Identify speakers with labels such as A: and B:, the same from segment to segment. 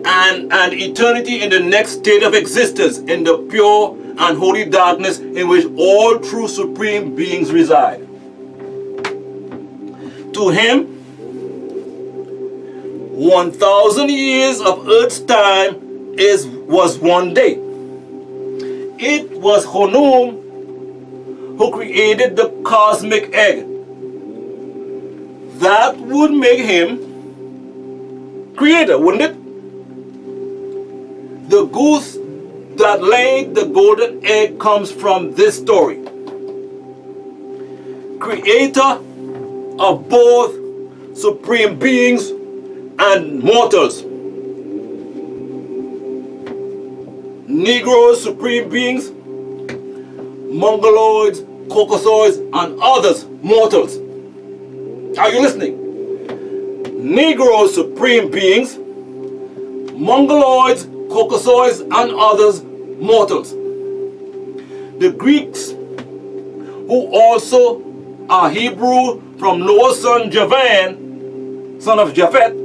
A: and eternity in the next state of existence, in the pure and holy darkness in which all true supreme beings reside. To him, 1,000 years of earth's time was one day. It was Khnum who created the cosmic egg. That would make him creator, wouldn't it? The goose that laid the golden egg comes from this story. Creator of both supreme beings and mortals. Negroes, supreme beings, Mongoloids, Caucasoids, and others, mortals. Are you listening? Negroes, supreme beings, Mongoloids, Caucasoids, and others, mortals. The Greeks, who also are Hebrew from Noah's son Javan, son of Japhet,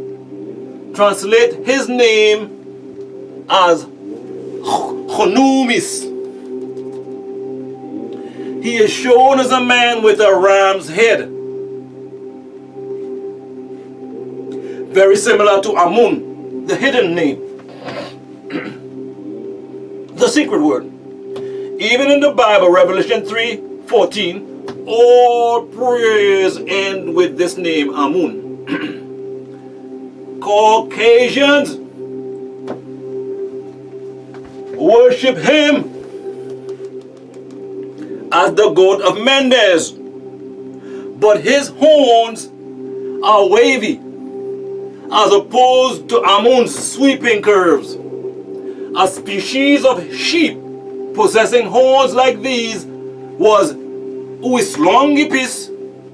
A: translate his name as Khunumis. He is shown as a man with a ram's head, very similar to Amun, the hidden name, the secret word. Even in the Bible, Revelation 3:14, all prayers end with this name, Amun. Caucasians worship him as the god of Mendes, but his horns are wavy as opposed to Amun's sweeping curves. A species of sheep possessing horns like these was Uislongipis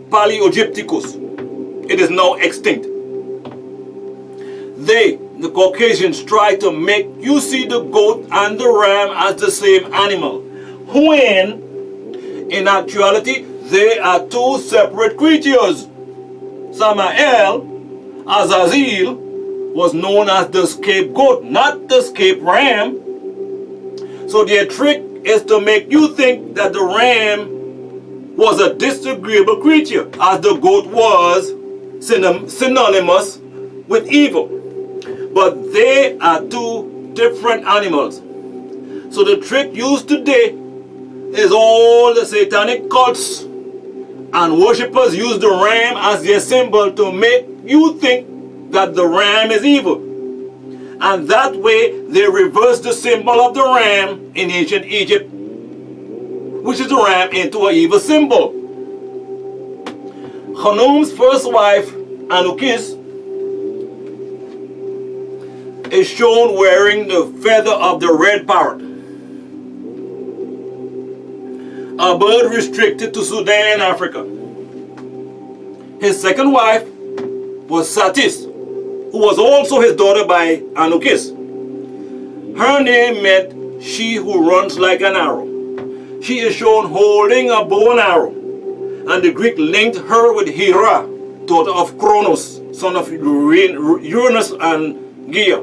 A: paleogypticus. It is now extinct. They, the Caucasians, try to make you see the goat and the ram as the same animal, when in actuality they are two separate creatures. Samael, Azazel, was known as the scapegoat, not the scape ram. So their trick is to make you think that the ram was a disagreeable creature, as the goat was synonymous with evil. But they are two different animals. So the trick used today is all the satanic cults and worshippers use the ram as their symbol to make you think that the ram is evil. And that way they reverse the symbol of the ram in ancient Egypt, which is the ram, into an evil symbol. Khnum's first wife, Anukis, is shown wearing the feather of the red parrot, a bird restricted to Sudan and Africa. His second wife was Satis, who was also his daughter by Anukis. Her name meant she who runs like an arrow. She is shown holding a bow and arrow, and the Greek linked her with Hera, daughter of Kronos, son of Uranus and Gaia,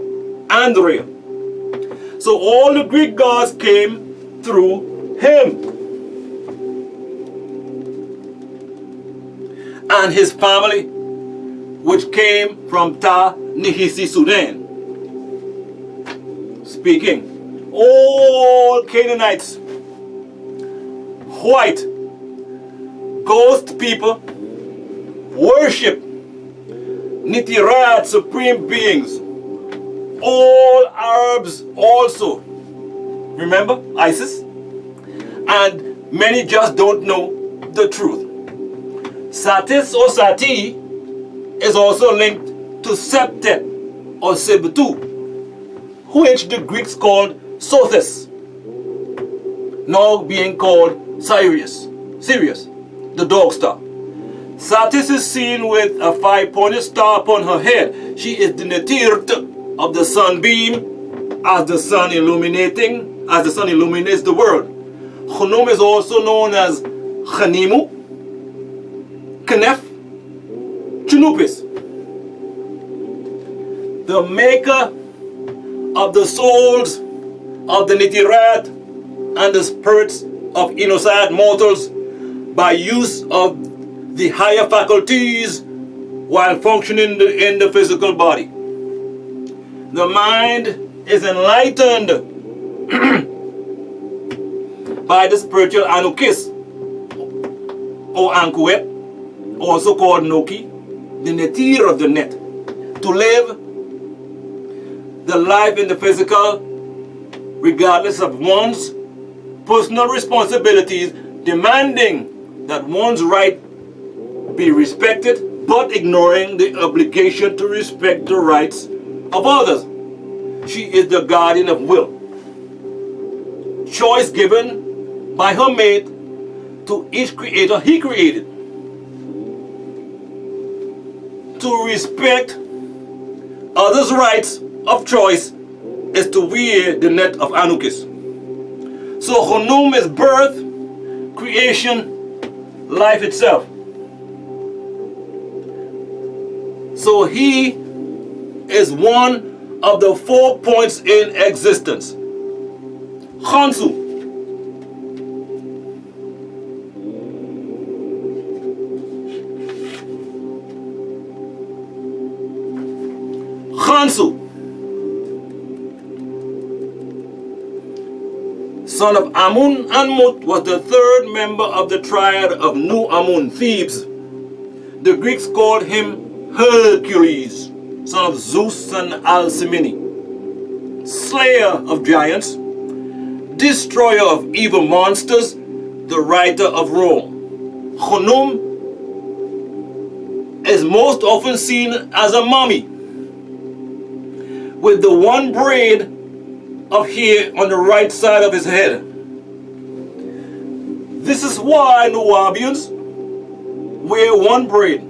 A: Andrea. So all the Greek gods came through him. And his family, which came from Ta-Nehisi, Sudan. Speaking, all Canaanites, white, ghost people, worship Neteraat, supreme beings. All Arabs also, remember Isis? And many just don't know the truth. Satis or Sati is also linked to Septet or Sebtu, which the Greeks called Sothis, now being called Sirius, the dog star. Satis is seen with a 5-pointed star upon her head. She is the Neteraat of the sunbeam, as the sun illuminates the world. Khnum is also known as Khanimu, Knef, Chunupis. The maker of the souls of the Neteraat and the spirits of innocent mortals by use of the higher faculties while functioning in the physical body. The mind is enlightened by the spiritual Anukis or Ankuet, also called Noki, the Neter of the net, to live the life in the physical regardless of one's personal responsibilities, demanding that one's right be respected, but ignoring the obligation to respect the rights of others. She is the guardian of will. Choice given by her mate to each creator he created. To respect others' rights of choice is to wear the net of Anukis. So KHNUM is birth, creation, life itself. So he is one of the 4 points in existence. Khonsu. Khonsu, son of Amun and Mut, was the third member of the triad of Nu Amun, Thebes. The Greeks called him Hercules, son of Zeus and Alcmene, slayer of giants, destroyer of evil monsters, the writer of Rome. KHNUM is most often seen as a mummy, with the one braid of hair on the right side of his head. This is why Nubians wear one braid.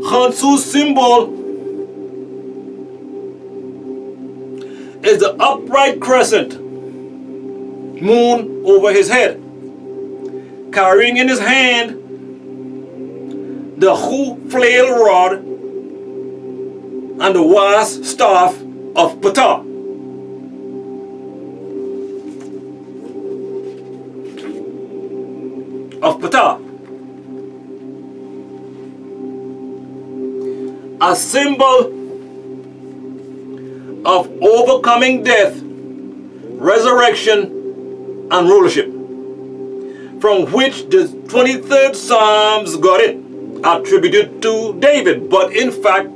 A: Khonsu's symbol is the upright crescent moon over his head, carrying in his hand the Hu flail rod and the Was staff of Ptah. A symbol of overcoming death, resurrection, and rulership, from which the 23rd Psalms got it, attributed to David, but in fact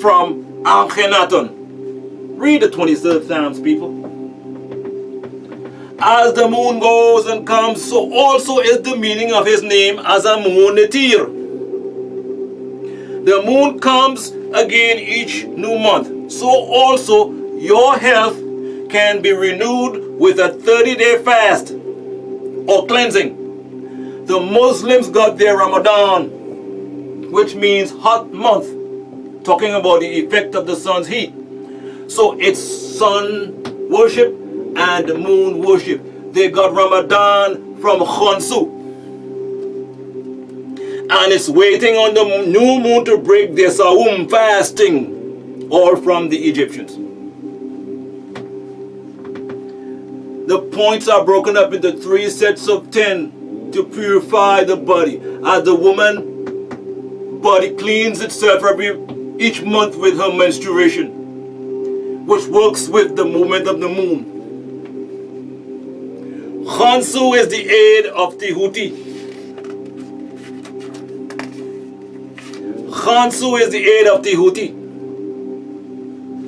A: from Akhenaton. Read the 23rd Psalms, people. As the moon goes and comes, so also is the meaning of his name as a moon Neter. The moon comes again each new month, so also your health can be renewed with a 30-day fast or cleansing. The Muslims got their Ramadan, which means hot month, talking about the effect of the sun's heat. So it's sun worship and moon worship. They got Ramadan from Khonsu, and it's waiting on the new moon to break their Sawum fasting, all from the Egyptians. The points are broken up into 3 sets of 10 to purify the body, as the woman body cleans itself each month with her menstruation, which works with the movement of the moon. Khonsu is the aid of Tehuti. Khonsu is the aid of Tehuti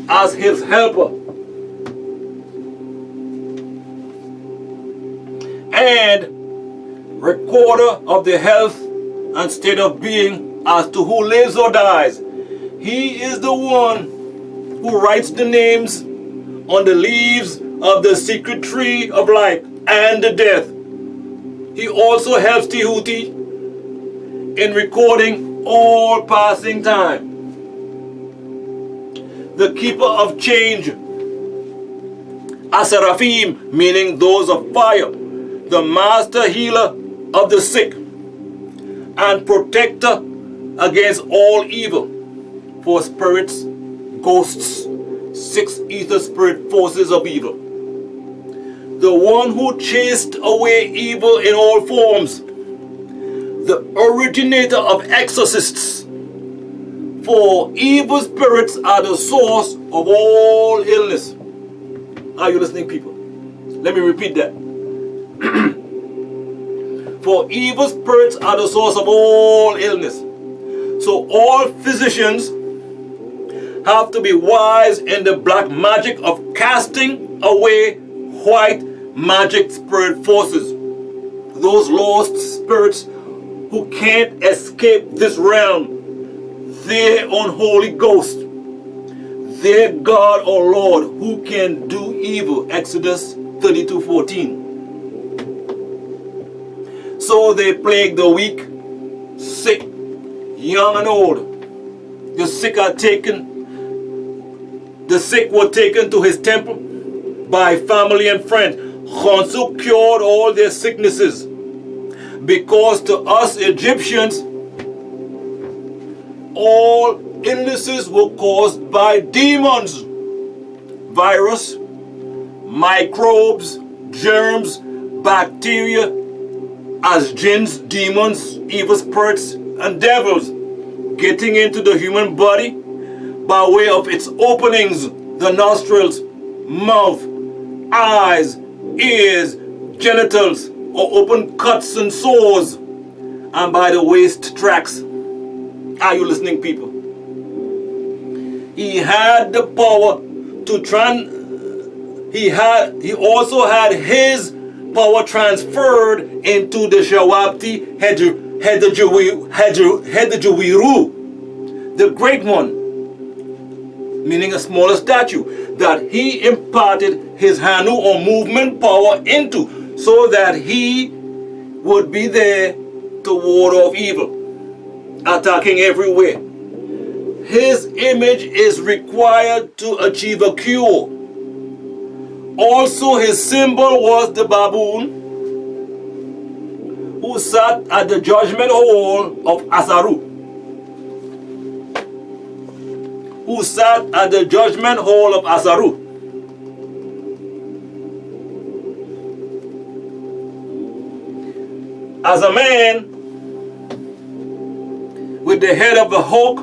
A: as his helper, and recorder of the health and state of being as to who lives or dies. He is the one who writes the names on the leaves of the secret tree of life and the death. He also helps Tehuti in recording all passing time. The keeper of change, Aseraphim, meaning those of fire, the master healer of the sick, and protector against all evil. 4 spirits, ghosts, 6 ether spirit forces of evil. The one who chased away evil in all forms, the originator of exorcists. For evil spirits are the source of all illness. Are you listening, people? Let me repeat that. For evil spirits are the source of all illness. So all physicians have to be wise in the black magic of casting away white magic spirit forces. Those lost spirits who can't escape this realm. Their unholy ghost. Their God or Lord who can do evil. Exodus 32:14. So they plague the weak, sick, young and old. The sick were taken to his temple by family and friends. Khonsu cured all their sicknesses. Because to us Egyptians, all illnesses were caused by demons, virus, microbes, germs, bacteria, as jinns, demons, evil spirits, and devils getting into the human body by way of its openings, the nostrils, mouth, eyes, ears, genitals, or open cuts and sores, and by the waist tracts. Are you listening, people? He had the power to he also had his power transferred into the Shawabti Hedajuwiru, the great one, meaning a smaller statue, that he imparted his Hanu or movement power into, so that he would be there to ward off evil, attacking everywhere. His image is required to achieve a cure. Also, his symbol was the baboon who sat at the judgment hall of Asaru. Who sat at the judgment hall of Asaru. As a man with the head of a hawk,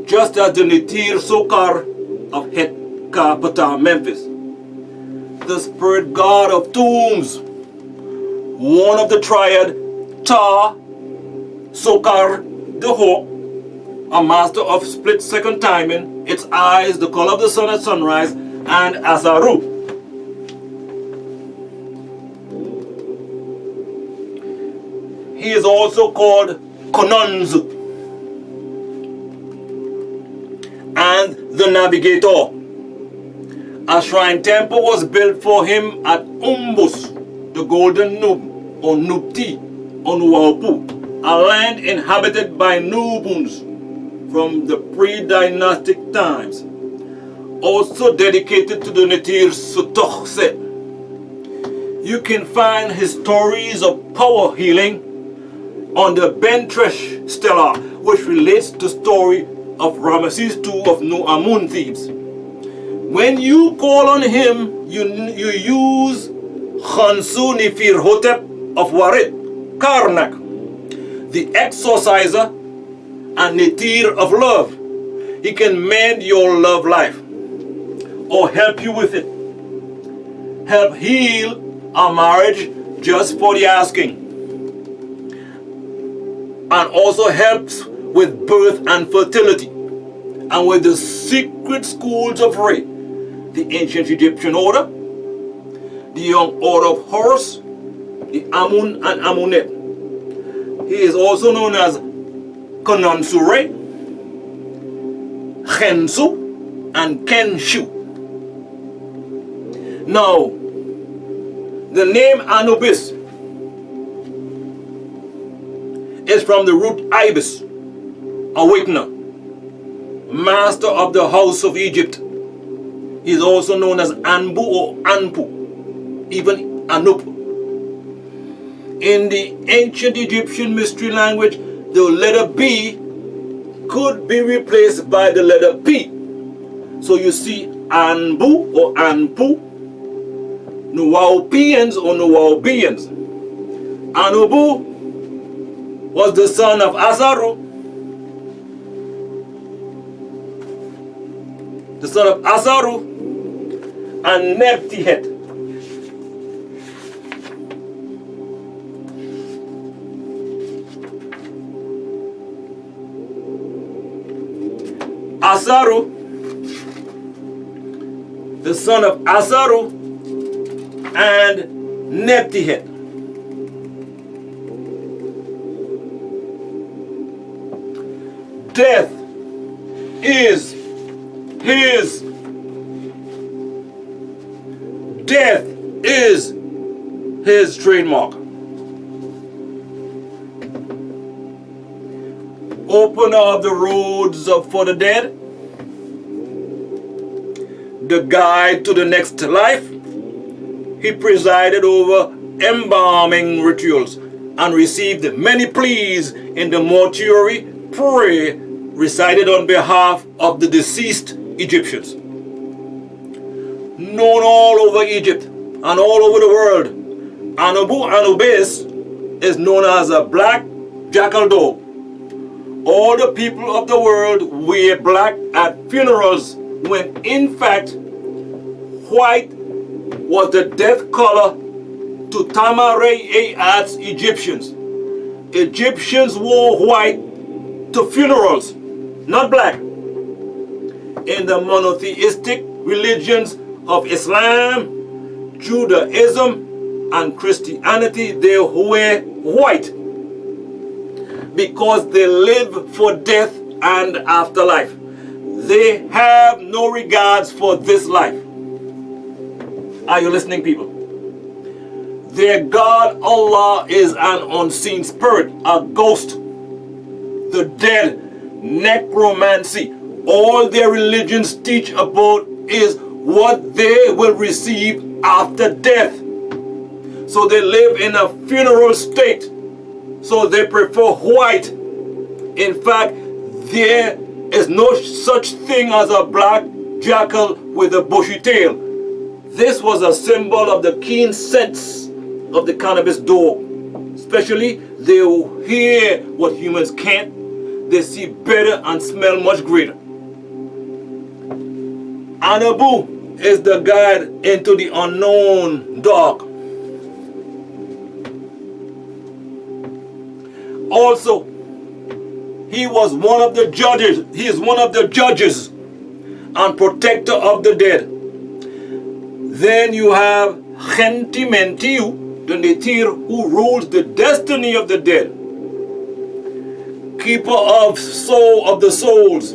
A: just as the Neter Sokar of Hetkapata, Memphis. The spirit god of tombs, one of the triad, Ta, Sokar, the hawk, a master of split second timing, its eyes, the color of the sun at sunrise, and Asaru. He is also called Khonsu and the navigator. A shrine temple was built for him at Umbus, the golden Nub, or Nubti, on Nuaupu, a land inhabited by Nubuns from the pre-dynastic times, also dedicated to the Neter Sutokhse. You can find his stories of power healing on the Bentresh Stela, which relates to the story of Ramesses II of Nu Amun Thebes. When you call on him, you use Khonsu Nifir Hotep of Warit, Karnak, the exorciser, and Neter of love. He can mend your love life or help you with it. Help heal a marriage just for the asking. And also helps with birth and fertility. And with the secret schools of Re, the ancient Egyptian order, the young order of Horus, the Amun and Amunet. He is also known as Khonsu, Khonsu, and Khonshu. Now, the name Anubis is from the root ibis, awakener, master of the house of Egypt. He is also known as Anbu or Anpu, even Anup. In the ancient Egyptian mystery language, the letter B could be replaced by the letter P. So you see Anbu or Anpu, Nuwaupians or Nuwaubians. Anubu was the son of Asaru, and Neptihet. Asaru, the son of Asaru, and Neptihet. Death is his. Death is his trademark. Opener of the roads for the dead, the guide to the next life. He presided over embalming rituals and received many pleas in the mortuary prayer recited on behalf of the deceased Egyptians. Known all over Egypt and all over the world, Anubu Anubis is known as a black jackal dog. All the people of the world wear black at funerals when in fact white was the death color to Tamareat's Egyptians. Egyptians wore white to funerals, not black. In the monotheistic religions of Islam, Judaism, and Christianity, they wear white because they live for death and afterlife. They have no regards for this life. Are you listening, people? Their God, Allah, is an unseen spirit, a ghost, the dead, necromancy. All their religions teach about is what they will receive after death. So they live in a funeral state. So they prefer white. In fact, there is no such thing as a black jackal with a bushy tail. This was a symbol of the keen sense of the cannabis dog. Especially, they hear what humans can't. They see better and smell much greater. Anubu is the guide into the unknown dark. Also, he was one of the judges. He is one of the judges and protector of the dead. Then you have Khentimentiu, the Neter, who rules the destiny of the dead. Keeper of the souls,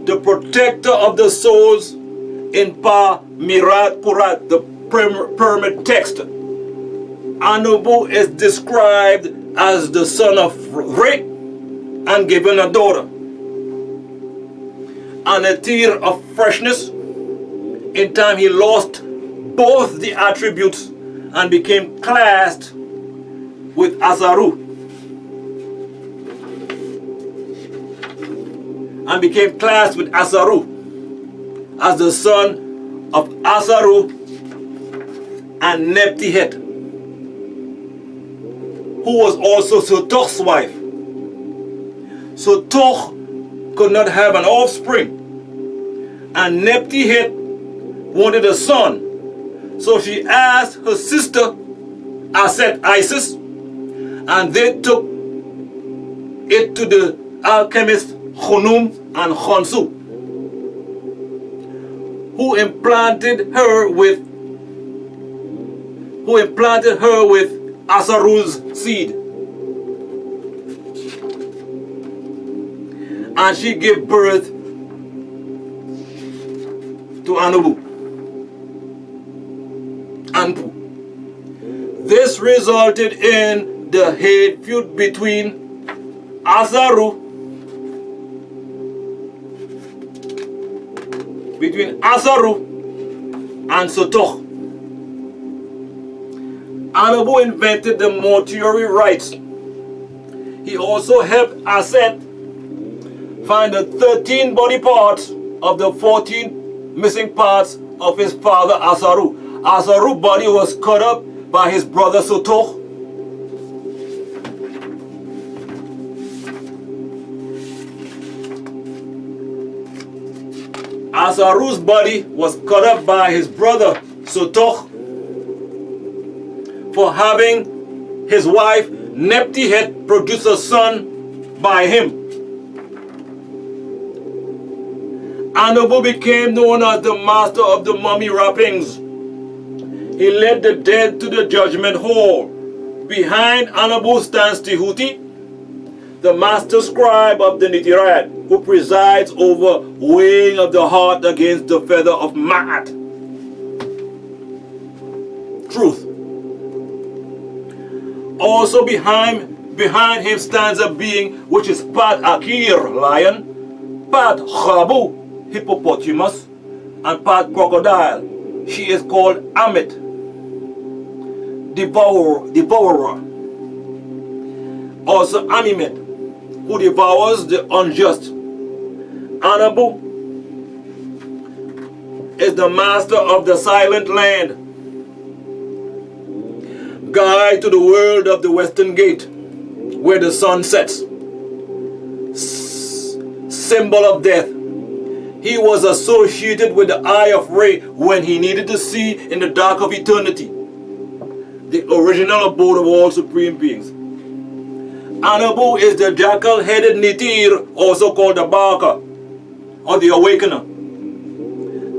A: the protector of the souls in Pa Mirat Purat, the pyramid text. Anubu is described as the son of Re and given a daughter. A Neter of freshness. In time he lost both the attributes and became classed with Asaru. As the son of Asaru and Neptihet, who was also Sotoch's wife. Sotoch could not have an offspring, and Neptihet wanted a son. So she asked her sister Isis, and they took it to the alchemist KHNUM and Khonsu, who implanted her with Asaru's seed. And she gave birth to Anubu. Anpu. This resulted in the hate feud between Asaru and Sotoch. Anubu invented the mortuary rites. He also helped Aset find the 13 body parts of the 14 missing parts of his father Asaru. Asaru's body was cut up by his brother Sotoch. Asaru's body was cut up by his brother Sotoch for having his wife Neptihet produce a son by him. Anubu became known as the master of the mummy wrappings. He led the dead to the judgment hall. Behind Anubu stands Tehuti, the master scribe of the Neteraat, who presides over weighing of the heart against the feather of Ma'at. Truth. Also behind him stands a being which is part Akir, lion, part Khabu, hippopotamus, and part crocodile. She is called Amit, devourer. Also Amimet, who devours the unjust. Anubu is the master of the silent land, guide to the world of the western gate, where the sun sets. Symbol of death. He was associated with the eye of Re when he needed to see in the dark of eternity, the original abode of all supreme beings. Anubu is the jackal-headed Neter, also called the Barker, or the Awakener,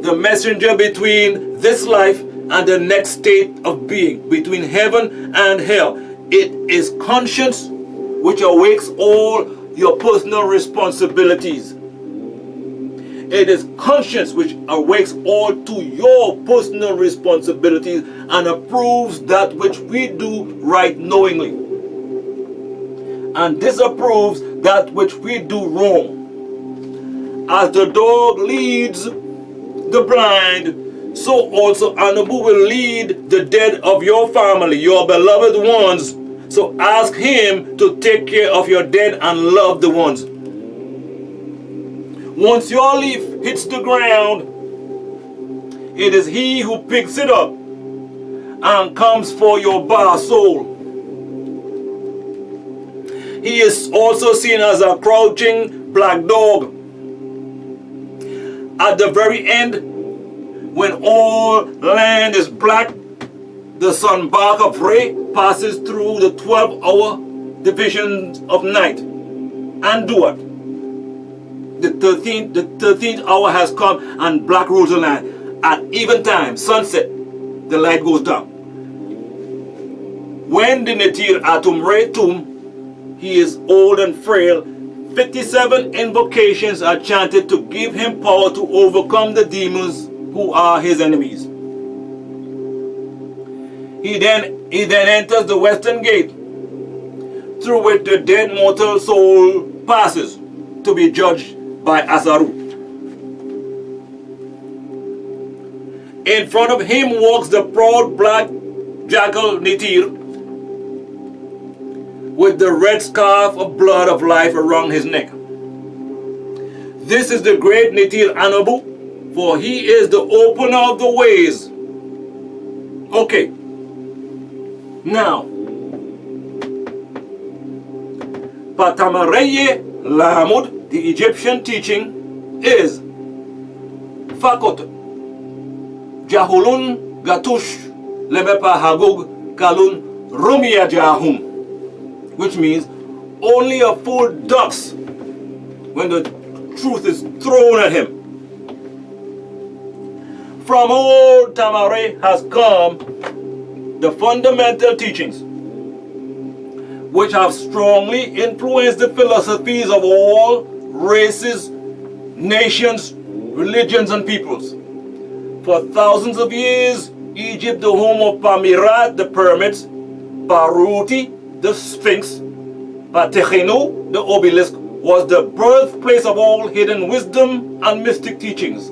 A: the messenger between this life and the next state of being, between heaven and hell. It is conscience which awakes all your personal responsibilities. It is conscience which awakes all to your personal responsibilities and approves that which we do right knowingly, and disapproves that which we do wrong. As the dog leads the blind, so also Anubu will lead the dead of your family, your beloved ones. So ask him to take care of your dead and love the ones. Once your leaf hits the ground, it is he who picks it up and comes for your bar soul. He is also seen as a crouching black dog. At the very end, when all land is black, the sun bark of Re passes through the 12-hour divisions of night. And do what? The 13th hour has come and black rules the land. At even time, sunset, the light goes down. When the Neter Anubu tomb, he is old and frail. 57 invocations are chanted to give him power to overcome the demons who are his enemies. He then enters the western gate, through which the dead mortal soul passes to be judged by Asaru. In front of him walks the proud black jackal Neter, with the red scarf of blood of life around his neck. This is the great Neter Anubu, for he is the opener of the ways. Okay. Now, Patamareye Lamud, the Egyptian teaching, is Fakot Jahulun Gatush Lemepa Hagug Kalun Rumia Jahum, which means only a fool ducks when the truth is thrown at him. From old Tamare has come the fundamental teachings which have strongly influenced the philosophies of all races, nations, religions, and peoples. For thousands of years, Egypt, the home of Pamirat, the pyramids, Baruti, the Sphinx, KHNUM, the obelisk, was the birthplace of all hidden wisdom and mystic teachings.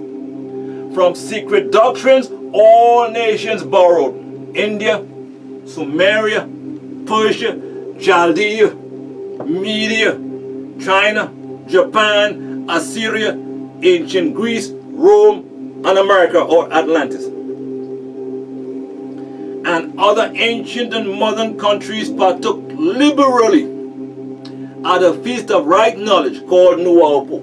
A: From secret doctrines, all nations borrowed. India, Sumeria, Persia, Chaldea, Media, China, Japan, Assyria, ancient Greece, Rome, and America or Atlantis. And other ancient and modern countries partook liberally at a feast of right knowledge called Nuaupu,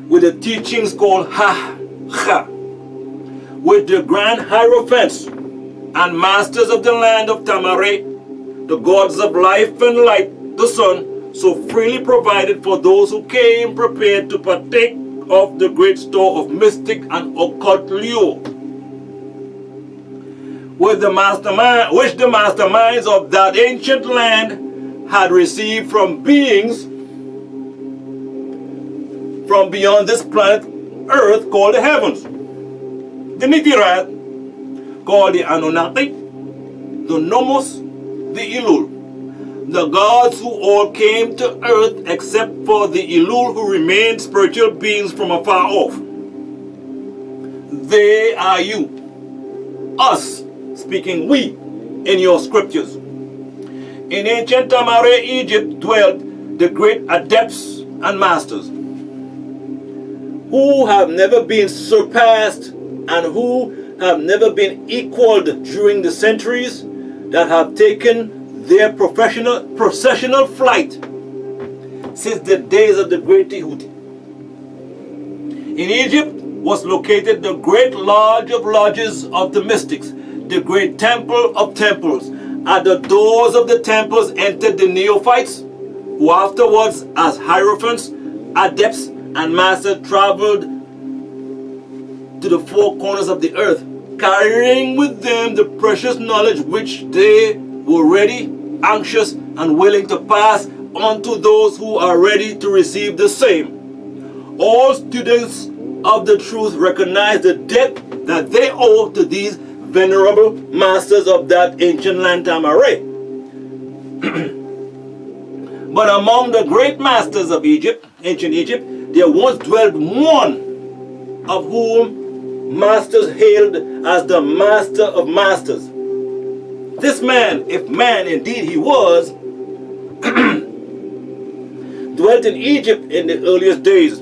A: with the teachings called Ha, which the grand hierophants and masters of the land of Tamare, the gods of life and light, the sun, so freely provided for those who came prepared to partake of the great store of mystic and occult lure, which the masterminds of that ancient land had received from beings from beyond this planet Earth called the heavens. The Neteraat, called the Anunnaki, the Nomos, the Elul, the gods who all came to earth except for the Elul who remained spiritual beings from afar off. They are you, us, speaking we in your scriptures. In ancient Tamare, Egypt, dwelt the great adepts and masters, who have never been surpassed and who have never been equaled during the centuries that have taken their processional flight since the days of the great Tehuti. In Egypt was located the great lodge of lodges of the mystics, the great temple of temples. At the doors of the temples entered the neophytes, who afterwards, as hierophants, adepts, and masters, traveled to the four corners of the earth, carrying with them the precious knowledge which they were ready, anxious, and willing to pass on to those who are ready to receive the same. All students of the truth recognize the debt that they owe to these venerable masters of that ancient land Tamare. But among the great masters of Egypt, ancient Egypt, there once dwelt one of whom masters hailed as the master of masters. This man, if man indeed he was, dwelt in Egypt in the earliest days.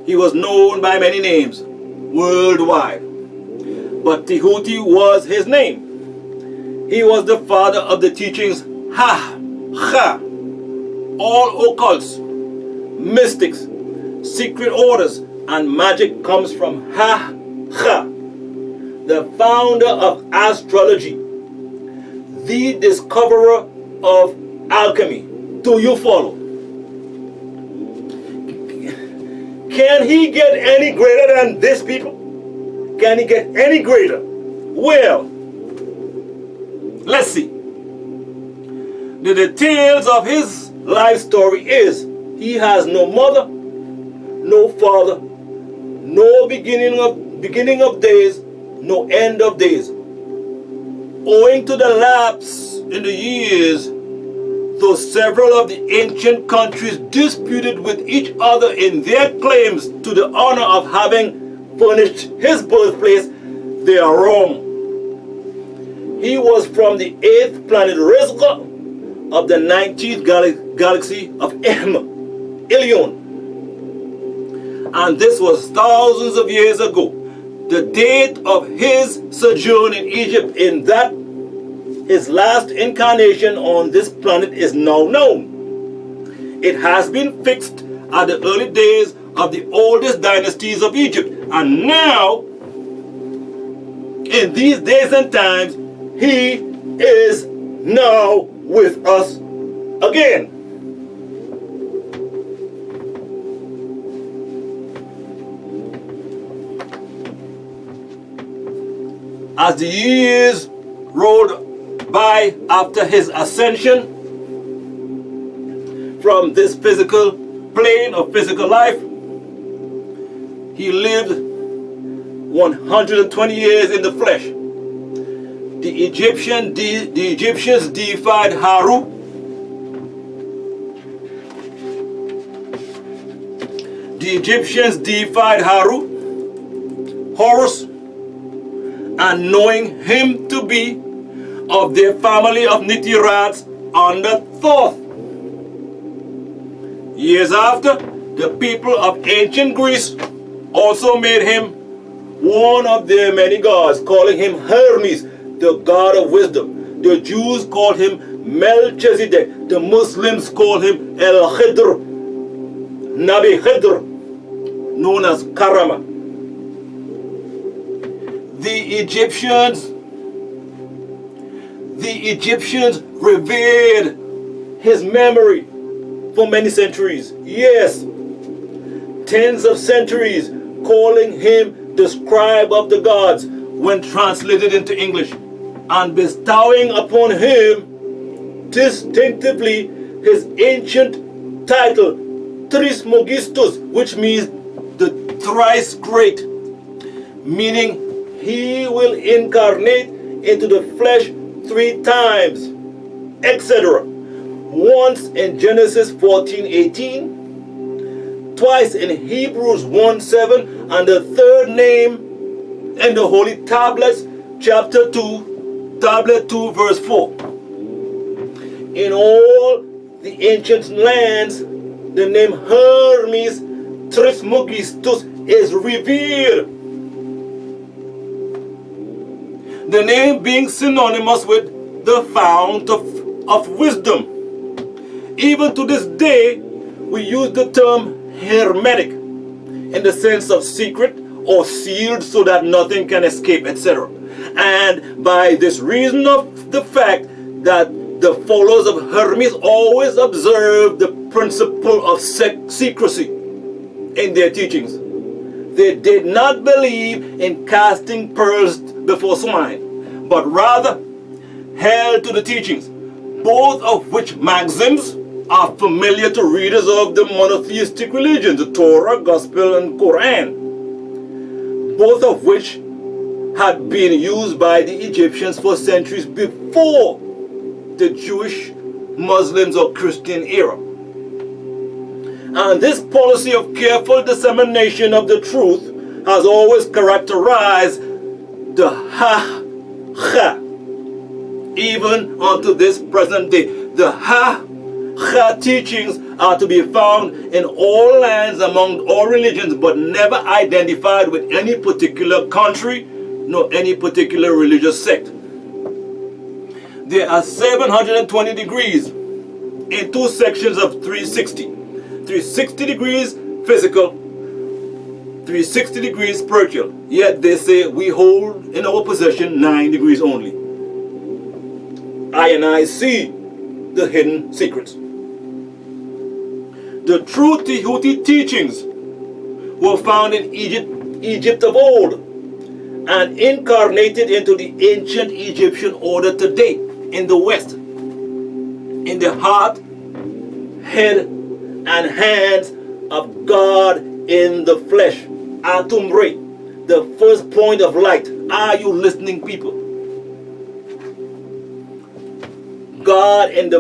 A: He was known by many names worldwide, but Tehuti was his name. He was the father of the teachings Ha, all occults, mystics, secret orders, and magic comes from Ha, the founder of astrology, the discoverer of alchemy. Do you follow? Can he get any greater than this, people? Can he get any greater? Well, let's see. The details of his life story is he has no mother, no father, no beginning of days, no end of days. Owing to the lapse in the years, though several of the ancient countries disputed with each other in their claims to the honor of having furnished his birthplace, they are wrong. He was from the 8th planet Rizqa of the 19th galaxy of Ilion. And this was thousands of years ago. The date of his sojourn in Egypt, in that his last incarnation on this planet, is now known. It has been fixed at the early days of the oldest dynasties of Egypt. And now, in these days and times, he is now with us again. As the years rolled by after his ascension from this physical plane of physical life, he lived 120 years in the flesh. The Egyptians deified Haru. The Egyptians deified Haru, Horus, and knowing him to be of their family of Neteraats under Thoth, Years after, the people of ancient Greece also made him one of their many gods, calling him Hermes, the god of wisdom. The Jews called him Melchizedek. The Muslims call him El Khidr, Nabi Khidr, known as Karama. The Egyptians revered his memory for many centuries. Yes, tens of centuries, calling him the scribe of the gods when translated into English, and bestowing upon him distinctively his ancient title Trismegistus, which means the thrice great, meaning he will incarnate into the flesh 3 times, etc. Once in Genesis 14:18, twice in Hebrews 1:7, and the third name in the Holy Tablets, chapter 2, tablet 2, verse 4. In all the ancient lands, the name Hermes Trismegistus is revered. The name being synonymous with the fount of wisdom. Even to this day, we use the term hermetic in the sense of secret or sealed so that nothing can escape, etc. And by this reason of the fact that the followers of Hermes always observe the principle of secrecy in their teachings. They did not believe in casting pearls before swine, but rather held to the teachings, both of which maxims are familiar to readers of the monotheistic religions, the Torah, Gospel, and Quran, both of which had been used by the Egyptians for centuries before the Jewish, Muslims, or Christian era. And this policy of careful dissemination of the truth has always characterized the Ha-Ha, even unto this present day. The Ha-Ha teachings are to be found in all lands among all religions, but never identified with any particular country nor any particular religious sect. There are 720 degrees in 2 sections of 360. 360 degrees physical, 360 degrees spiritual. Yet they say we hold in our possession 9 degrees only. I see the hidden secrets. The true Tehuti teachings were found in Egypt of old, and incarnated into the ancient Egyptian order today in the West, in the heart, head, and hands of God in the flesh. Atum Re, the first point of light. Are you listening, people? God in the